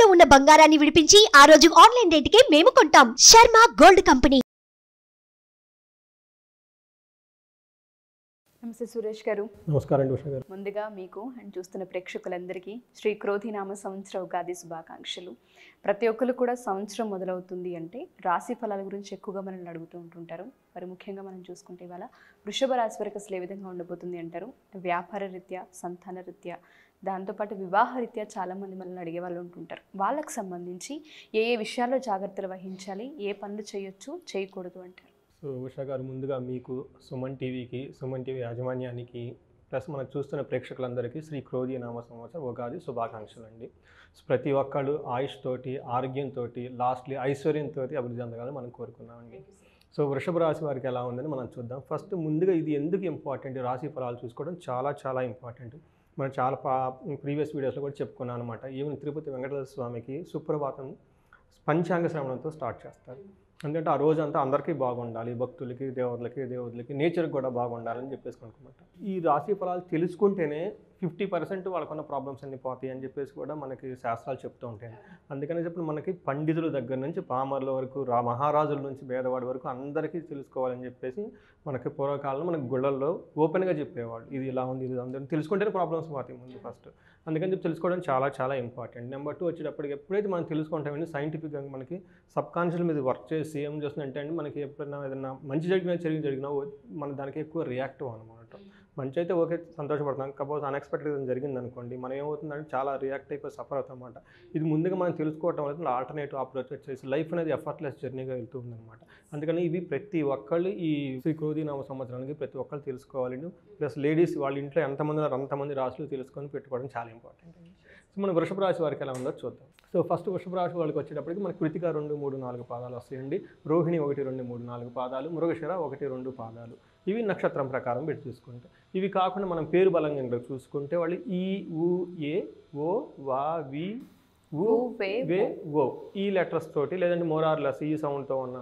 తాకట్టులో ఉన్న బంగారాన్ని విడిపించి ఆ రోజు ఆన్లైన్ రేటుకే మేము కొంటాం. Sharma gold company. నమస్తే సురేష్ గారు. నమస్కారం ఉషా గారు. ముందుగా మీకు అండ్ చూస్తున్న ప్రేక్షకులందరికీ శ్రీ క్రోధినామ సంవత్సర ఉగాది శుభాకాంక్షలు. ప్రతి ఒక్కరు కూడా సంవత్సరం మొదలవుతుంది అంటే రాశి ఫలాల గురించి ఎక్కువగా మనల్ని అడుగుతూ ఉంటుంటారు. మరి ముఖ్యంగా మనం చూసుకుంటే ఇవాళ వృషభ రాశి వరకు అసలు ఏ విధంగా ఉండబోతుంది అంటారు? వ్యాపార రీత్యా, సంతాన రీత్యా, దాంతోపాటు వివాహ రీత్యా చాలామంది మనల్ని అడిగే వాళ్ళు ఉంటుంటారు. వాళ్ళకు సంబంధించి ఏ ఏ విషయాల్లో జాగ్రత్తలు వహించాలి, ఏ పనులు చేయొచ్చు, చేయకూడదు అంటారు? సో ఉషా గారు, ముందుగా మీకు సుమన్ టీవీకి, సుమన్ టీవీ యాజమాన్యానికి, ప్లస్ మనకు చూస్తున్న ప్రేక్షకులందరికీ శ్రీ క్రోధి నామ సంవత్సర ఉగాది శుభాకాంక్షలు అండి. సో ప్రతి ఒక్కళ్ళు ఆయుష్ తోటి, ఆరోగ్యంతో, లాస్ట్లీ ఐశ్వర్యంతో అభివృద్ధి చెందగాలని మనం కోరుకున్నామండి. సో వృషభ రాశి వారికి ఎలా ఉందని మనం చూద్దాం. ఫస్ట్ ముందుగా ఇది ఎందుకు ఇంపార్టెంట్, రాశి ఫలాలు చూసుకోవడం చాలా చాలా ఇంపార్టెంట్. మనం చాలా ప్రీవియస్ వీడియోస్లో కూడా చెప్పుకున్నాం అనమాట. ఈవెన్ తిరుపతి వెంకటేశ్వర స్వామికి సుప్రభాతం పంచాంగ శ్రవణంతో స్టార్ట్ చేస్తారు. ఎందుకంటే ఆ రోజంతా అందరికీ బాగుండాలి, భక్తులకి, దేవుళ్ళకి, నేచర్కి కూడా బాగుండాలని చెప్పేసి అనుకున్నమాట. ఈ రాశి ఫలాలు తెలుసుకుంటేనే 50% వాళ్ళకున్న ప్రాబ్లమ్స్ అన్ని పోతాయి అని చెప్పేసి కూడా మనకి శాస్త్రాలు చెప్తూ ఉంటాయి. అందుకని చెప్పి మనకి పండితుల దగ్గర నుంచి పామర్ల వరకు, మహారాజుల నుంచి పేదవాడి వరకు అందరికీ తెలుసుకోవాలని చెప్పేసి మనకి పూర్వకాలంలో మనకి గుళ్ళల్లో ఓపెన్గా చెప్పేవాళ్ళు. ఇది ఇలా ఉంది, ఇది అందరూ తెలుసుకుంటేనే ప్రాబ్లమ్స్ పోతాయి ముందు ఫస్ట్. అందుకని చెప్పి తెలుసుకోవడం చాలా చాలా ఇంపార్టెంట్. నెంబర్ 2 వచ్చేటప్పటికి ఎప్పుడైతే మనం తెలుసుకుంటామని సైంటిఫిక్గా మనకి సబ్కాన్షియస్ మీద వర్క్ చేసి ఏం చేస్తుందంటే అండి, మనకి ఎప్పుడైనా ఏదైనా మంచి జరిగినా మన దానికి ఎక్కువ రియాక్టివ్ అనమాట. మంచి అయితే ఓకే, సంతోషపడతాం. సపోజ్ అన్ఎక్స్పెక్టెడ్ జరిగింది అనుకోండి, మనం ఏమవుతుందంటే చాలా రియాక్ట్ అయిపోయి సఫర్ అవుతాం అనమాట. ఇది ముందుగా మనం తెలుసుకోవటం వల్ల ఆల్టర్నేటివ్ అప్రోచ్ వచ్చేసి లైఫ్ అనేది ఎఫర్ట్లెస్ జర్నీగా వెళ్తూ ఉందన్నమాట. అందుకని ఇవి ప్రతి ఒక్కళ్ళు ఈ శ్రీ క్రోధి నామ సంవత్సరానికి ప్రతి ఒక్కళ్ళు తెలుసుకోవాలని, ప్లస్ లేడీస్ వాళ్ళ ఇంట్లో ఎంతమంది ఉన్నారు అంతమంది రాశులు తెలుసుకొని పెట్టుకోవడం చాలా ఇంపార్టెంట్. సో మన వృషభ రాశి వారికి ఎలా ఉందో చూద్దాం. సో ఫస్ట్ వృషభ రాశి వాళ్ళకి వచ్చేటప్పటికి మనకి కృతిక 2, 3, 4 పాదాలు వస్తాయండి. రోహిణి 1, 2, 3, 4 పాదాలు, మృగశిర 1, 2 పాదాలు. ఇవి నక్షత్రం ప్రకారం పెట్టి చూసుకుంటే, ఇవి కాకుండా మనం పేరు బలంగా చూసుకుంటే వాళ్ళు ఈ, ఊ, ఏ, ఓ, వా, వి, ఊ, వే, ఓ ఈ లెటర్స్ తోటి, లేదంటే మోరార్లెస్ ఈ సౌండ్తో ఉన్న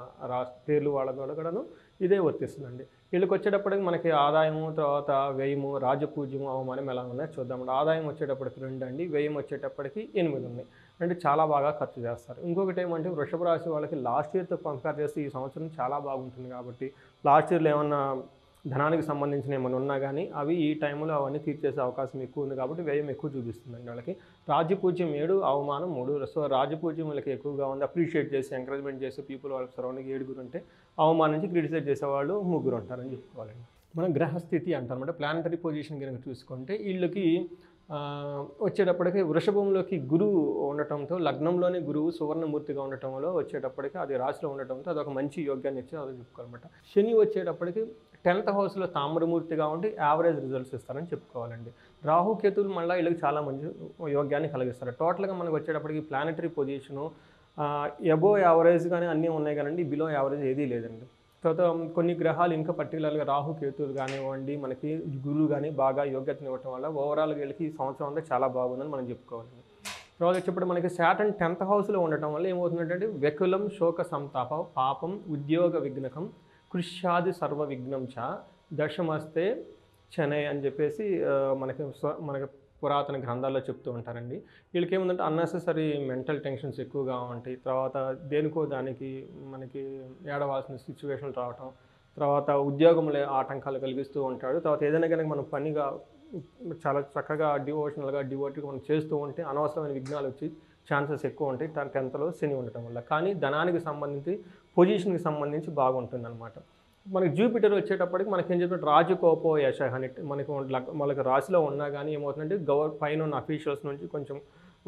పేర్లు వాళ్ళ కూడాను ఇదే వర్తిస్తుందండి. వీళ్ళకి వచ్చేటప్పటికి మనకి ఆదాయము, తర్వాత వ్యయము, రాజపూజ్యము, అవమానం ఎలా ఉన్నాయో చూద్దామండి. ఆదాయం వచ్చేటప్పటికి 2 అండి, వ్యయం వచ్చేటప్పటికి 8 ఉన్నాయి. అంటే చాలా బాగా ఖర్చు చేస్తారు. ఇంకొకటి ఏమంటే వృషభ రాశి వాళ్ళకి లాస్ట్ ఇయర్తో కంపేర్ చేస్తే ఈ సంవత్సరం చాలా బాగుంటుంది. కాబట్టి లాస్ట్ ఇయర్లో ఏమన్నా ధనానికి సంబంధించిన ఏమైనా ఉన్నా కానీ అవి ఈ టైంలో అవన్నీ తీర్చేసే అవకాశం ఎక్కువ ఉంది. కాబట్టి వ్యయం ఎక్కువ చూపిస్తుందండి వాళ్ళకి. రాజపూజ్యం 7, అవమానం 3. సో రాజపూజ్యం వాళ్ళకి ఎక్కువగా ఉంది. అప్రిషియేట్ చేసి, ఎంకరేజ్మెంట్ చేసే పీపుల్ వాళ్ళకి సరౌండింగ్ 7 ఉంటే, అవమానించి క్రిటిసైజ్ చేసేవాళ్ళు 3 ఉంటారని చెప్పుకోవాలండి. మనం గ్రహస్థితి అంటారనమాట. ప్లానటరీ పొజిషన్ కనుక చూసుకుంటే వీళ్ళకి వచ్చేటప్పటికి వృషభంలోకి గురువు ఉండటంతో, లగ్నంలోనే గురువు సువర్ణమూర్తిగా ఉండటంలో వచ్చేటప్పటికి అది రాశిలో ఉండటంతో అదొక మంచి యోగ్యాన్ని ఇచ్చి అది చెప్పుకోవాలన్నమాట. శని వచ్చేటప్పటికి 10th హౌస్లో తామ్రమూర్తిగా ఉండి యావరేజ్ రిజల్ట్స్ ఇస్తారని చెప్పుకోవాలండి. రాహుకేతువులు మళ్ళీ వీళ్ళకి చాలా మంచి యోగ్యాన్ని కలిగిస్తారు. టోటల్గా మనకు వచ్చేటప్పటికి ప్లానటరీ పొజిషను ఎబో యావరేజ్ కానీ అన్నీ ఉన్నాయి కానీ బిలో యావరేజ్ ఏదీ లేదండి. తర్వాత కొన్ని గ్రహాలు ఇంకా పర్టికులర్గా రాహుకేతువులు కానివ్వండి, మనకి గురువు కానీ బాగా యోగ్యతను ఇవ్వటం వల్ల ఓవరాల్గా వీళ్ళకి ఈ సంవత్సరం అంతా చాలా బాగుందని మనం చెప్పుకోవాలండి. తర్వాత వచ్చేప్పుడు మనకి సాటర్న్ 10th హౌస్లో ఉండటం వల్ల ఏమవుతుందంటే వ్యకులం, శోక సంతాప, పాపం, ఉద్యోగ విఘ్నకం, కృష్యాది సర్వ విఘ్నం చ దశమస్తే చెనై అని చెప్పేసి మనకి పురాతన గ్రంథాల్లో చెప్తూ ఉంటారండి. వీళ్ళకి ఏముందంటే అన్నెసెసరీ మెంటల్ టెన్షన్స్ ఎక్కువగా ఉంటాయి. తర్వాత దేనికో దానికి మనకి ఏడవాల్సిన సిచ్యువేషన్లు రావటం, తర్వాత ఉద్యోగంలో ఆటంకాలు కలిగిస్తూ ఉంటాడు. తర్వాత ఏదైనా కనుక మనం పనిగా చాలా చక్కగా డివోటీగా మనం చేస్తూ ఉంటే అనవసరమైన విఘ్నాలు వచ్చి ఛాన్సెస్ ఎక్కువ ఉంటాయి 10thలో శని ఉండటం వల్ల. కానీ ధనానికి సంబంధించి, పొజిషన్కి సంబంధించి బాగుంటుంది అనమాట. మనకి జూపిటర్ వచ్చేటప్పటికి మనకి ఏం చెప్పినట్టు రాజకోపో యశ అని మనకి రాశిలో ఉన్నా కానీ ఏమవుతుందంటే పైన ఉన్న అఫీషియల్స్ నుంచి కొంచెం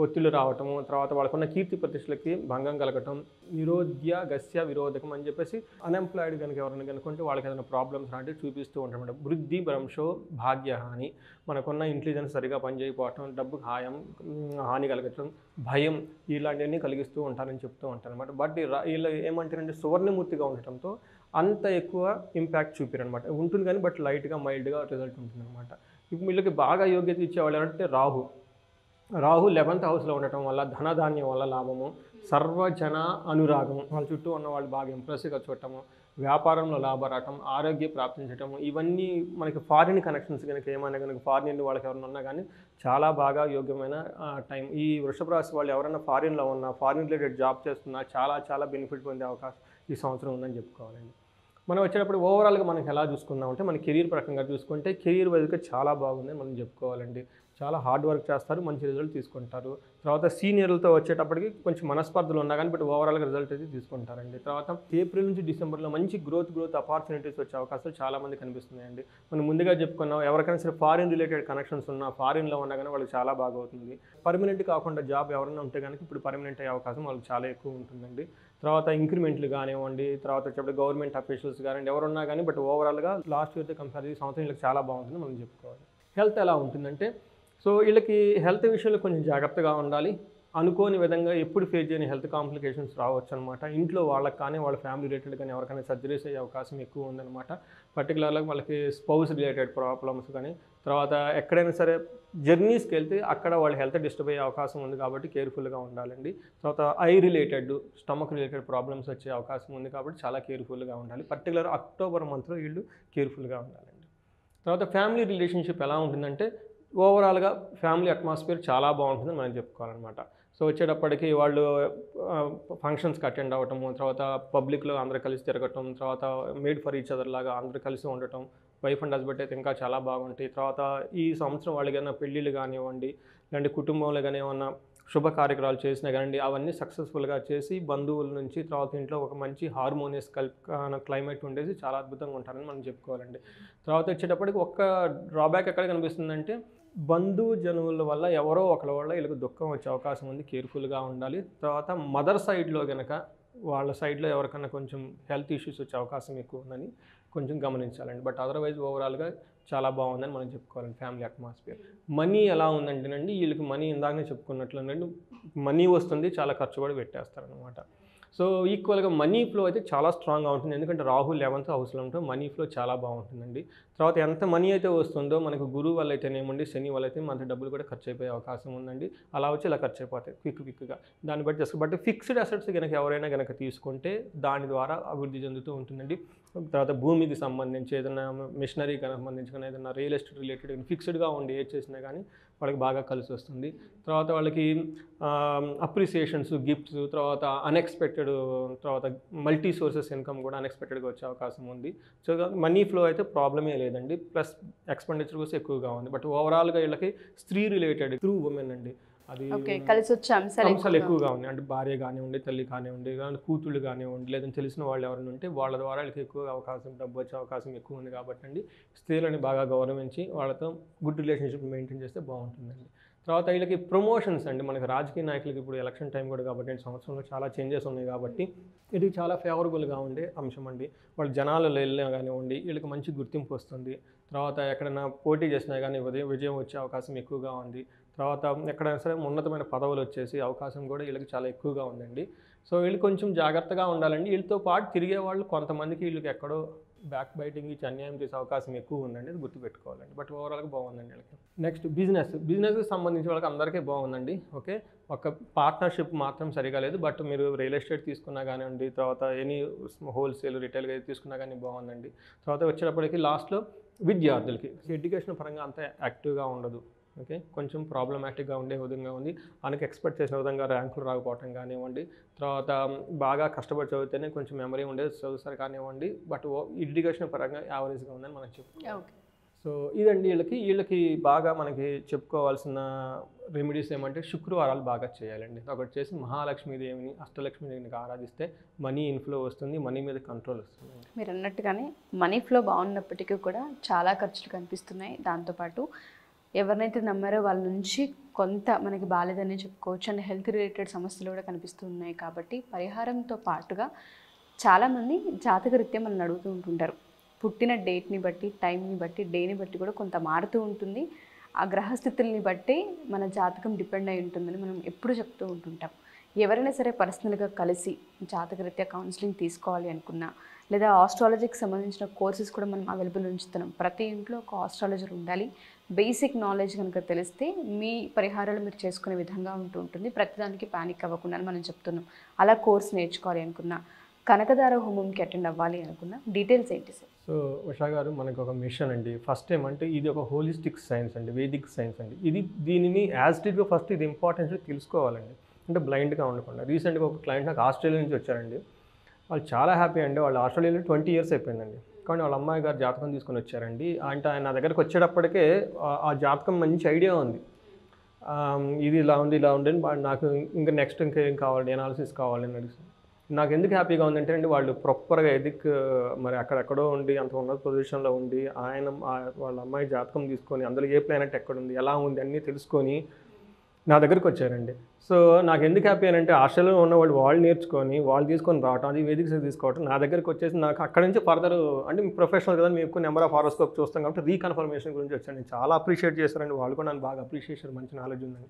ఒత్తిళ్లు రావటము, తర్వాత వాళ్ళకున్న కీర్తి ప్రతిష్టలకి భంగం కలగటం, నిరోధ్య విరోధకం అని చెప్పేసి అన్ఎంప్లాయిడ్ కనుక ఎవరైనా కనుకుంటే వాళ్ళకి ఏదైనా ప్రాబ్లమ్స్ లాంటివి చూపిస్తూ ఉంటామన్నమాట. వృద్ధి భ్రంశో భాగ్యహాని, మనకున్న ఇంటెలిజెన్స్ సరిగా పనిచేయకపోవటం, డబ్బుకు హాని కలగటం, భయం, ఇలాంటివన్నీ కలిగిస్తూ ఉంటారని చెప్తూ ఉంటారు అనమాట. బట్ వీళ్ళు ఏమంటారంటే సువర్ణమూర్తిగా ఉండటంతో అంత ఎక్కువ ఇంపాక్ట్ చూపిరనమాట. ఉంటుంది కానీ బట్ లైట్గా మైల్డ్గా రిజల్ట్ ఉంటుంది అనమాట. ఇప్పుడు వీళ్ళకి బాగా యోగ్యత ఇచ్చేవాళ్ళు అంటే రాహు 11th హౌస్లో ఉండటం వల్ల ధనధాన్యం వల్ల లాభము, సర్వజన అనురాగము, వాళ్ళ చుట్టూ ఉన్న వాళ్ళు బాగా ఇంప్రెసివ్గా చూడటము, వ్యాపారంలో లాభరాటం, ఆరోగ్య ప్రాప్తించటం, ఇవన్నీ మనకి ఫారిన్ కనెక్షన్స్ కనుక ఏమైనా కనుక ఫారిన్ వాళ్ళకి ఎవరైనా ఉన్నా కానీ చాలా బాగా యోగ్యమైన టైం. ఈ వృషభ రాశి వాళ్ళు ఎవరైనా ఫారిన్లో ఉన్నా, ఫారిన్ రిలేటెడ్ జాబ్ చేస్తున్నా చాలా చాలా బెనిఫిట్ పొందే అవకాశం ఈ సంవత్సరం ఉందని చెప్పుకోవాలండి. మనం వచ్చేటప్పుడు ఓవరాల్గా మనకి ఎలా చూసుకుందామంటే మన కెరీర్ ప్రకంగా చూసుకుంటే కెరీర్ వైజ్గా చాలా బాగుందని మనం చెప్పుకోవాలండి. చాలా హార్డ్ వర్క్ చేస్తారు, మంచి రిజల్ట్ తీసుకుంటారు. తర్వాత సీనియర్లతో వచ్చేటప్పటికి కొంచెం మనస్పర్ధలు ఉన్నా కానీ బట్ ఓవరాల్గా రిజల్ట్ అయితే తీసుకుంటారండి. తర్వాత ఏప్రిల్ నుంచి డిసెంబర్లో మంచి గ్రోత్ ఆపర్చునిటీస్ వచ్చే అవకాశాలు చాలామంది కనిపిస్తున్నాయండి. మనం ముందుగా చెప్పుకున్నాం, ఎవరికైనా సరే ఫారిన్ రిలేటెడ్ కనెక్షన్స్ ఉన్నా, ఫారిన్లో ఉన్నా కానీ వాళ్ళకి చాలా బాగా అవుతుంది. పర్మనెంట్ కాకుండా జాబ్ ఎవరైనా ఉంటే కనుక ఇప్పుడు పర్మనెంట్ అయ్యే అవకాశం వాళ్ళకి చాలా ఎక్కువ ఉంటుందండి. తర్వాత ఇంక్రిమెంట్లు కానివ్వండి, తర్వాత వచ్చేప్పుడు గవర్నమెంట్ అఫీషియల్స్ కానివ్వండి, ఎవరున్నా కానీ బట్ ఓవరాల్గా లాస్ట్ ఇయర్తో కంపేర్ ఈ సంవత్సరం వీళ్ళకి చాలా బాగుంటుంది మనం చెప్పుకోవాలి. హెల్త్ ఎలా ఉంటుందంటే సో వీళ్ళకి హెల్త్ విషయంలో కొంచెం జాగ్రత్తగా ఉండాలి. అనుకోని విధంగా ఎప్పుడు ఫేస్ చేయని హెల్త్ కాంప్లికేషన్స్ రావచ్చు అనమాట. ఇంట్లో వాళ్ళకి కానీ వాళ్ళ ఫ్యామిలీ రిలేటెడ్ కానీ ఎవరికైనా సర్జరీస్ అయ్యే అవకాశం ఎక్కువ ఉందన్నమాట. పర్టికులర్గా వాళ్ళకి స్పౌస్ రిలేటెడ్ ప్రాబ్లమ్స్ కానీ, తర్వాత ఎక్కడైనా సరే జర్నీస్కి వెళ్తే అక్కడ వాళ్ళ హెల్త్ డిస్టర్బ్ అయ్యే అవకాశం ఉంది కాబట్టి కేర్ఫుల్గా ఉండాలండి. తర్వాత I related, stomach related problems వచ్చే అవకాశం ఉంది కాబట్టి చాలా కేర్ఫుల్గా ఉండాలి. పర్టికులర్ అక్టోబర్ మంత్లో వీళ్ళు కేర్ఫుల్గా ఉండాలండి. తర్వాత ఫ్యామిలీ రిలేషన్షిప్ ఎలా ఉంటుందంటే ఓవరాల్గా ఫ్యామిలీ అట్మాస్ఫియర్ చాలా బాగుంటుందని మనం చెప్పుకోవాలన్నమాట. సో వచ్చేటప్పటికి వాళ్ళు ఫంక్షన్స్కి అటెండ్ అవ్వటము, తర్వాత పబ్లిక్లో అందరూ కలిసి తిరగటం, తర్వాత మేడ్ ఫర్ ఈచ్ అదర్ లాగా అందరూ కలిసి ఉండటం, వైఫ్ అండ్ హస్బెండ్ అయితే ఇంకా చాలా బాగుంటాయి. తర్వాత ఈ సంవత్సరం వాళ్ళకి ఏమైనా పెళ్ళిళ్ళు కానివ్వండి, లేదంటే కుటుంబంలో కానీ ఏమన్నా శుభ కార్యక్రమాలు చేసినా కానీ అవన్నీ సక్సెస్ఫుల్గా చేసి బంధువుల నుంచి తర్వాత ఇంట్లో ఒక మంచి హార్మోనియస్ క్లైమేట్ ఉండేసి చాలా అద్భుతంగా ఉంటారని మనం చెప్పుకోవాలండి. తర్వాత వచ్చేటప్పటికి ఒక్క డ్రాబ్యాక్ ఎక్కడ కనిపిస్తుందంటే బంధుజనుల వల్ల ఎవరో ఒకళ్ళ వల్ల వీళ్ళకి దుఃఖం వచ్చే అవకాశం ఉంది, కేర్ఫుల్గా ఉండాలి. తర్వాత మదర్ సైడ్లో కనుక వాళ్ళ సైడ్లో ఎవరికైనా కొంచెం హెల్త్ ఇష్యూస్ వచ్చే అవకాశం ఎక్కువ ఉందని కొంచెం గమనించాలండి. బట్ అదర్వైజ్ ఓవరాల్గా చాలా బాగుందని మనం చెప్పుకోవాలండి ఫ్యామిలీ అట్మాస్ఫియర్. మనీ ఎలా ఉందంటేనండి వీళ్ళకి మనీ ఇందాకనే చెప్పుకున్నట్లండి మనీ వస్తుంది, చాలా ఖర్చు కూడా పెట్టేస్తారనమాట. సో ఈక్వల్గా మనీ ఫ్లో అయితే చాలా స్ట్రాంగ్గా ఉంటుంది, ఎందుకంటే రాహు 11th హౌస్లో ఉంటే మనీ ఫ్లో చాలా బాగుంటుందండి. తర్వాత ఎంత మనీ అయితే వస్తుందో మనకు గురువు వల్ల అయితేనేమండి, శని వల్ల అయితే మన డబ్బులు కూడా ఖర్చు అయిపోయే అవకాశం ఉందండి. అలా వచ్చి ఇలా ఖర్చు అయిపోతాయి క్విక్గా. దాన్ని బట్టి చేసుకో. బట్ ఫిక్స్డ్ అసెట్స్ కనుక ఎవరైనా కనుక తీసుకుంటే దాని ద్వారా అభివృద్ధి చెందుతూ ఉంటుందండి. తర్వాత భూమికి సంబంధించి ఏదైనా మిషనరీకి సంబంధించి కానీ ఏదైనా రియల్ ఎస్టేట్ రిలేటెడ్ ఫిక్స్డ్గా ఉండి ఏ చేసినా కానీ వాళ్ళకి బాగా కలిసి వస్తుంది. తర్వాత వాళ్ళకి అప్రిసియేషన్స్, గిఫ్ట్స్, తర్వాత అన్ఎక్స్పెక్టెడ్, తర్వాత మల్టీ సోర్సెస్ ఇన్కమ్ కూడా అన్ఎక్స్పెక్టెడ్గా వచ్చే అవకాశం ఉంది. సో మనీ ఫ్లో అయితే ప్రాబ్లమే లేదండి, ప్లస్ ఎక్స్పెండిచర్ కూడా ఎక్కువగా ఉంది. బట్ ఓవరాల్గా వీళ్ళకి స్త్రీ రిలేటెడ్ త్రూ ఉమెన్ అండి, అది కలిసి వచ్చే అంశాలు ఎక్కువగా ఉన్నాయి. అంటే భార్య కానివ్వండి, తల్లి కానివ్వండి, కూతుళ్ళు కానివ్వండి, లేదంటే తెలిసిన వాళ్ళు ఎవరైనా ఉంటే వాళ్ళ ద్వారా వాళ్ళకి ఎక్కువ అవకాశం, డబ్బు వచ్చే అవకాశం ఎక్కువ ఉంది కాబట్టి అండి స్త్రీలని బాగా గౌరవించి వాళ్ళతో గుడ్ రిలేషన్షిప్ మెయింటైన్ చేస్తే బాగుంటుందండి. తర్వాత వీళ్ళకి ప్రమోషన్స్ అండి, మనకి రాజకీయ నాయకులకి ఇప్పుడు ఎలక్షన్ టైం కూడా కాబట్టి సంవత్సరంలో చాలా చేంజెస్ ఉన్నాయి కాబట్టి ఇది చాలా ఫేవరబుల్గా ఉండే అంశం అండి. వాళ్ళు జనాలలో వెళ్ళినా కానివ్వండి వీళ్ళకి మంచి గుర్తింపు వస్తుంది. తర్వాత ఎక్కడైనా పోటీ చేసినా కానీ విజయం వచ్చే అవకాశం ఎక్కువగా ఉంది. తర్వాత ఎక్కడైనా సరే ఉన్నతమైన పదవులు వచ్చేసి అవకాశం కూడా వీళ్ళకి చాలా ఎక్కువగా ఉందండి. సో వీళ్ళు కొంచెం జాగ్రత్తగా ఉండాలండి. వీళ్ళతో పాటు తిరిగే వాళ్ళు కొంతమందికి వీళ్ళకి ఎక్కడో బ్యాక్ బైటింగ్ ఇచ్చి అన్యాయం చేసే అవకాశం ఎక్కువ ఉందండి, అది గుర్తుపెట్టుకోవాలండి. బట్ ఓవరాల్గా బాగుందండి వీళ్ళకి. నెక్స్ట్ బిజినెస్కి సంబంధించి వాళ్ళకి అందరికీ బాగుందండి. ఓకే, ఒక పార్ట్నర్షిప్ మాత్రం సరిగా లేదు. బట్ మీరు రియల్ ఎస్టేట్ తీసుకున్నా కానివ్వండి, తర్వాత ఎనీ హోల్సేల్ రిటైల్గా తీసుకున్నా కానీ బాగుందండి. తర్వాత వచ్చేటప్పటికి లాస్ట్లో విద్యార్థులకి ఎడ్యుకేషన్ పరంగా అంత యాక్టివ్గా ఉండదు. ఓకే, కొంచెం ప్రాబ్లమాటిక్గా ఉండే విధంగా ఉంది. మనకి ఎక్స్పెక్ట్ చేసిన విధంగా ర్యాంకులు రాకపోవటం కానివ్వండి, తర్వాత బాగా కష్టపడి చదివితేనే కొంచెం మెమరీ ఉండేది చదువుతారు కానివ్వండి. బట్ ఎడ్యుకేషన్ పరంగా యావరేజ్గా ఉందని మనం చెప్పుకోవాలి. సో ఇదండి వీళ్ళకి బాగా మనకి చెప్పుకోవాల్సిన రెమెడీస్ ఏమంటే శుక్రవారాలు బాగా చేయాలండి. ఒకటి చేసి మహాలక్ష్మీదేవిని, అష్టలక్ష్మీదేవిని ఆరాధిస్తే మనీ ఇన్ఫ్లో వస్తుంది, మనీ మీద కంట్రోల్ వస్తుంది. మీరు అన్నట్టుగానే మనీ ఫ్లో బాగున్నప్పటికీ కూడా చాలా ఖర్చులు కనిపిస్తున్నాయి. దాంతోపాటు ఎవరినైతే నమ్మారో వాళ్ళ నుంచి కొంత మనకి బాలేదని చెప్పుకోవచ్చు, అండ్ హెల్త్ రిలేటెడ్ సమస్యలు కూడా కనిపిస్తున్నాయి. కాబట్టి పరిహారంతో పాటుగా చాలామంది జాతకరీత్యా మనల్ని అడుగుతూ ఉంటుంటారు. పుట్టిన డేట్ని బట్టి, టైంని బట్టి, డేని బట్టి కూడా కొంత మారుతూ ఉంటుంది. ఆ గ్రహస్థితుల్ని బట్టి మన జాతకం డిపెండ్ అయి ఉంటుందని మనం ఎప్పుడు చెప్తూ ఉంటుంటాం. ఎవరైనా సరే పర్సనల్గా కలిసి జాతకరీత్యా కౌన్సిలింగ్ తీసుకోవాలి అనుకున్నా, లేదా ఆస్ట్రాలజీకి సంబంధించిన కోర్సెస్ కూడా మనం అవైలబుల్ ఉంచుతున్నాం. ప్రతి ఇంట్లో ఒక ఆస్ట్రాలజర్ ఉండాలి. బేసిక్ నాలెడ్జ్ కనుక తెలిస్తే మీ పరిహారాలు మీరు చేసుకునే విధంగా ఉంటుంది. ప్రతిదానికి ప్యానిక్ అవ్వకుండా మనం చెప్తున్నాం. అలా కోర్స్ నేర్చుకోవాలి అనుకున్నా, కనకదార హోమంకి అటెండ్ అవ్వాలి అనుకున్న డీటెయిల్స్ ఏంటి సార్? సో ఉషా గారు, మనకు ఒక మిషన్ అండి. ఫస్ట్ ఏమంటే ఇది ఒక హోలిస్టిక్ సైన్స్ అండి, వేదిక్ సైన్స్ అండి. దీనిని యాజ్ ఇట్ ఈస్గా ఫస్ట్ ఇది ఇంపార్టెన్స్ తెలుసుకోవాలండి, అంటే బ్లైండ్గా ఉండకుండా. రీసెంట్గా ఒక క్లయింట్ నాకు ఆస్ట్రేలియా నుంచి వచ్చారండి. వాళ్ళు చాలా హ్యాపీ అండి. వాళ్ళు ఆస్ట్రేలియాలో 20 years అయిపోయిందండి. కానీ వాళ్ళ అమ్మాయి గారు జాతకం తీసుకొని వచ్చారండి. అంటే ఆయన నా దగ్గరకు వచ్చేటప్పటికే ఆ జాతకం మంచి ఐడియా ఉంది. ఇది ఇలా ఉంది ఇలా ఉంది నాకు ఇంకా నెక్స్ట్ ఇంకేం కావాలి, ఎనాలిసిస్ కావాలి అని అడిగి. నాకు ఎందుకు హ్యాపీగా ఉందంటే అండి, వాళ్ళు ప్రాపర్గా ఎదిక్ మరి అక్కడెక్కడో ఉండి అంత ఉన్నత పొజిషన్లో ఉండి వాళ్ళ అమ్మాయి జాతకం తీసుకొని అందులో ఏ ప్లానెట్ ఎక్కడుంది ఎలా ఉంది అన్నీ తెలుసుకొని నా దగ్గరికి వచ్చారండి. సో నాకు ఎందుకు హ్యాపీ అని అంటే, ఆస్ట్రేలియాలో ఉన్న వాళ్ళు నేర్చుకొని వాళ్ళు తీసుకొని రావటం, అది వేదిక తీసుకోవటం, నా దగ్గరికి వచ్చేసి నాకు అక్కడి నుంచి ఫర్దర్ అంటే మీ ప్రొఫెషనల్ కదా, మేము ఎక్కువ నెంబర్ ఆఫ్ హారోస్కోప్ చూస్తాం కాబట్టి రీకన్ఫర్మేషన్ గురించి వచ్చాను. నేను చాలా అప్రిషియేట్ చేశారండి. వాళ్ళు కూడా నన్ను బాగా అప్రిషియేట్ చేశారు, మంచి నాలెడ్జ్ ఉందండి.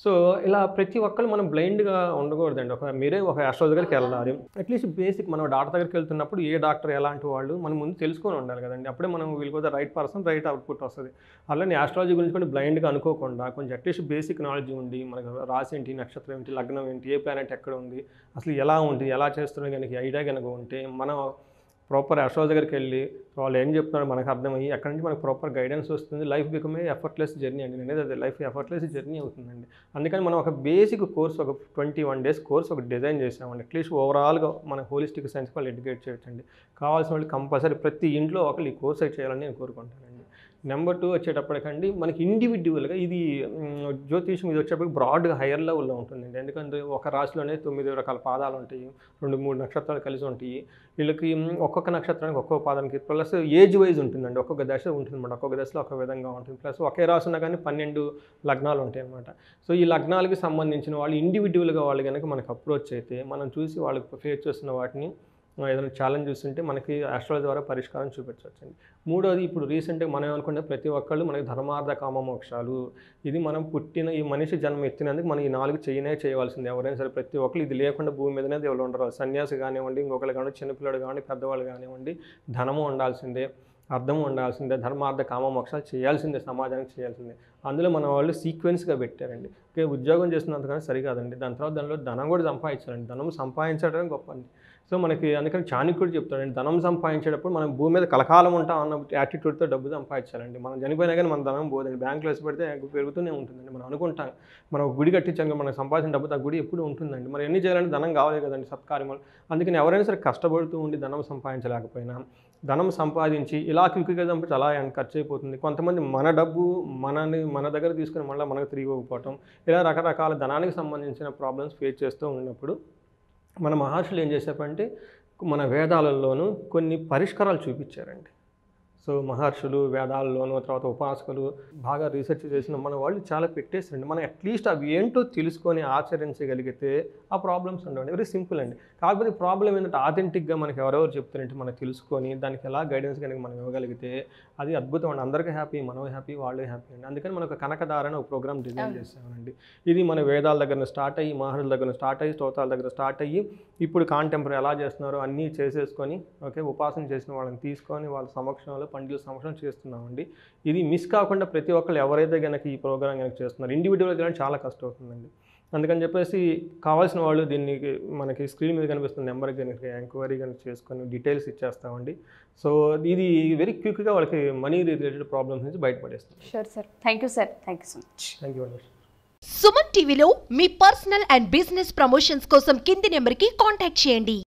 సో ఇలా ప్రతి ఒక్కరు మనం బ్లైండ్గా ఉండకూడదండి. మీరే ఒక ఆస్ట్రాలజర్ దగ్గరికి వెళ్ళాలి. అట్లీస్ట్ బేసిక్ మనం డాక్టర్ దగ్గరికి వెళ్తున్నప్పుడు ఏ డాక్టర్ ఎలాంటి వాళ్ళు మనం ముందు తెలుసుకొని ఉండాలి కదండి. అప్పుడే మనం వీళ్ళకి రైట్ పర్సన్ రైట్ అవుట్పుట్ వస్తుంది. అలానే ఆస్ట్రాలజీ గురించి కూడా బ్లైండ్గా అనుకోకుండా కొంచెం అట్లీస్ట్ బేసిక్ నాలెడ్జ్ ఉండి, మనకు రాసి ఏంటి, నక్షత్రం ఏంటి, లగ్నం ఏంటి, ఏ ప్లానెట్ ఎక్కడ ఉంది, అసలు ఎలా ఉంది, ఎలా చేస్తున్నా కనుక ఐడియా కనుక ఉంటే మనం ప్రాపర్ ఆస్ట్రాలజీ దగ్గరికి వెళ్ళి వాళ్ళు ఏం చెప్తున్నారో మనకు అర్థమయ్యి అక్కడి నుంచి మనకు ప్రాపర్ గైడెన్స్ వస్తుంది. లైఫ్ బికమ్ ఎఫర్ట్లెస్ జర్నీ అండి. నేను అదే లైఫ్ ఎఫర్ట్లెస్ జర్నీ అవుతుందండి. అందుకని మనం ఒక బేసిక్ కోర్స్, ఒక 21 days కోర్స్ ఒక డిజైన్ చేసామండి. అట్లీస్ట్ ఓవరాల్గా మన హోలిస్టిక్ సైన్స్ వాళ్ళు ఎడ్యుకేట్ చేయొచ్చండి. కావాల్సిన వాళ్ళు కంపల్సరీ ప్రతి ఇంట్లో ఒకళ్ళు ఈ కోర్స్ చేయాలని నేను కోరుకుంటానండి. నెంబర్ 2 వచ్చేటప్పటికండి, మనకి ఇండివిజువల్గా ఇది జ్యోతిషం ఇది వచ్చేటప్పటికి బ్రాడ్గా హైయర్ లెవెల్లో ఉంటుందండి. ఎందుకంటే ఒక రాశిలోనే 9 రకాల పాదాలు ఉంటాయి, 2-3 నక్షత్రాలు కలిసి ఉంటాయి. వీళ్ళకి ఒక్కొక్క నక్షత్రానికి ఒక్కొక్క పాదానికి ప్లస్ ఏజ్ వైజ్ ఉంటుందండి. ఒక్కొక్క దశ ఉంటుందన్నమాట. ఒక్కొక్క దశలో ఒక విధంగా ఉంటుంది. ప్లస్ ఒకే రాశి ఉన్నా కానీ 12 లగ్నాలు ఉంటాయి అన్నమాట. సో ఈ లగ్నాలకి సంబంధించిన వాళ్ళు ఇండివిజువల్గా వాళ్ళు కనుక మనకు అప్రోచ్ అయితే మనం చూసి వాళ్ళకి ఫేస్ చేస్తున్న వాటిని ఏదైనా ఛాలెంజ్ చూస్తుంటే మనకి ఆస్ట్రాలజీ ద్వారా పరిష్కారం చూపించవచ్చండి. మూడోది, ఇప్పుడు రీసెంట్గా మనం అనుకుంటే ప్రతి ఒక్కళ్ళు మనకి ధర్మార్థ కామ మోక్షాలు, ఇది మనం పుట్టిన ఈ మనిషి జన్మ ఎత్తినందుకు మనం ఈ 4 చేయవలసింది. ఎవరైనా సరే ప్రతి ఒక్కళ్ళు ఇది లేకుండా భూమి మీదనే దేవుళ్ళు ఉండరు. సన్యాసి కానివ్వండి, ఇంకొకళ్ళు కానివ్వండి, చిన్నపిల్లడు కానివ్వండి, పెద్దవాళ్ళు కానివ్వండి, ధనము ఉండాల్సిందే, అర్థం ఉండాల్సిందే, ధర్మార్థ కామ మోక్షాలు చేయాల్సిందే, సమాజానికి చేయాల్సిందే. అందులో మన వాళ్ళు సీక్వెన్స్గా పెట్టారండి. ఉద్యోగం చేస్తున్నంతగానే సరికాదండి, దాని తర్వాత దానిలో ధనం కూడా సంపాదించాలండి. ధనం సంపాదించడం గొప్ప అండి. సో మనకి అందుకని చాణక్యుడు చెప్తాడండి, ధనం సంపాదించేటప్పుడు మనం భూమి మీద కలకాలం ఉంటాం అన్న యాటిట్యూడ్తో డబ్బు సంపాదించాలండి. మనం చనిపోయినా కానీ మన ధనం పోదండి. బ్యాంకులో వేసి పెడితే పెరుగుతూనే ఉంటుందండి. మనం అనుకుంటాం మనం గుడి కట్టించాం, మనం సంపాదించిన డబ్బు ఆ గుడి ఎప్పుడు ఉంటుందండి. మరి ఎన్ని చేయాలంటే ధనం కావాలి కదండి, సత్కార్యములు. అందుకని ఎవరైనా సరే కష్టపడుతూ ఉండి ధనం సంపాదించలేకపోయినా ధనం సంపాదించి ఇలా క్విక్గా సంపాదించి అలా ఖర్చు అయిపోతుంది. కొంతమంది మన డబ్బు మన దగ్గర తీసుకుని మళ్ళీ మనకు తిరిగి ఇవ్వకపోవటం, ఇలా రకరకాల ధనానికి సంబంధించిన ప్రాబ్లమ్స్ ఫేస్ చేస్తూ ఉన్నప్పుడు మన మహర్షులు ఏం చేశారంటే మన వేదాలలోనూ కొన్ని పరిష్కారాలు చూపించారండి. సో మహర్షులు వేదాల్లోనూ తర్వాత ఉపాసకులు బాగా రీసెర్చ్ చేసిన మన వాళ్ళు చాలా పెట్టేసారండి. మనం అట్లీస్ట్ అవి ఏంటో తెలుసుకొని ఆచరించగలిగితే ఆ ప్రాబ్లమ్స్ ఉండవండి. వెరీ సింపుల్ అండి. కాకపోతే ప్రాబ్లం ఏంటంటే ఆథెంటిక్గా మనకి ఎవరెవరు చెప్తారంటే మనం తెలుసుకొని దానికి ఎలా గైడెన్స్ కనుక మనం ఇవ్వగలిగితే అది అద్భుతం అండి. అందరికీ హ్యాపీ, మనం హ్యాపీ, వాళ్ళు హ్యాపీ అండి. అందుకని మనకు కనకదార ఒక ప్రోగ్రామ్ డిజైన్ చేసామండి. ఇది మన వేదాల దగ్గర స్టార్ట్ అయ్యి, మహర్షుల దగ్గర స్టార్ట్ అయ్యి, స్తోత్రాల దగ్గర స్టార్ట్ అయ్యి, ఇప్పుడు కాంటెంపరీ ఎలా చేస్తున్నారో అన్నీ చేసేసుకొని ఉపాసన చేసిన వాళ్ళని తీసుకొని వాళ్ళ సమక్షంలో పండితుల సమక్షంలో చేస్తున్నామండి. ఇది మిస్ కాకుండా ప్రతి ఒక్కళ్ళు ఎవరైతే కనుక ఈ ప్రోగ్రామ్ కనుక చేస్తున్నారు, ఇండివిజువల్గా చేయడానికి చాలా కష్టం అవుతుందండి. అందుకని చెప్పేసి కావాల్సిన వాళ్ళు దీనికి మనకి స్క్రీన్ మీద కనిపిస్తున్న నెంబర్కి కనుక ఎంక్వైరీ కనుక చేసుకొని డీటెయిల్స్ ఇచ్చేస్తామండి. సో ఇది వెరీ క్విక్గా వాళ్ళకి మనీ రిలేటెడ్ ప్రాబ్లమ్స్ నుంచి బయటపడేస్తాం. Sure sir. Thank you sir. Thank you so much. Thank you అండి. సుమన్ టీవీలో మీ పర్సనల్ అండ్ బిజినెస్ ప్రమోషన్స్ కోసం కింది నెంబర్కి కాంటాక్ట్ చేయండి.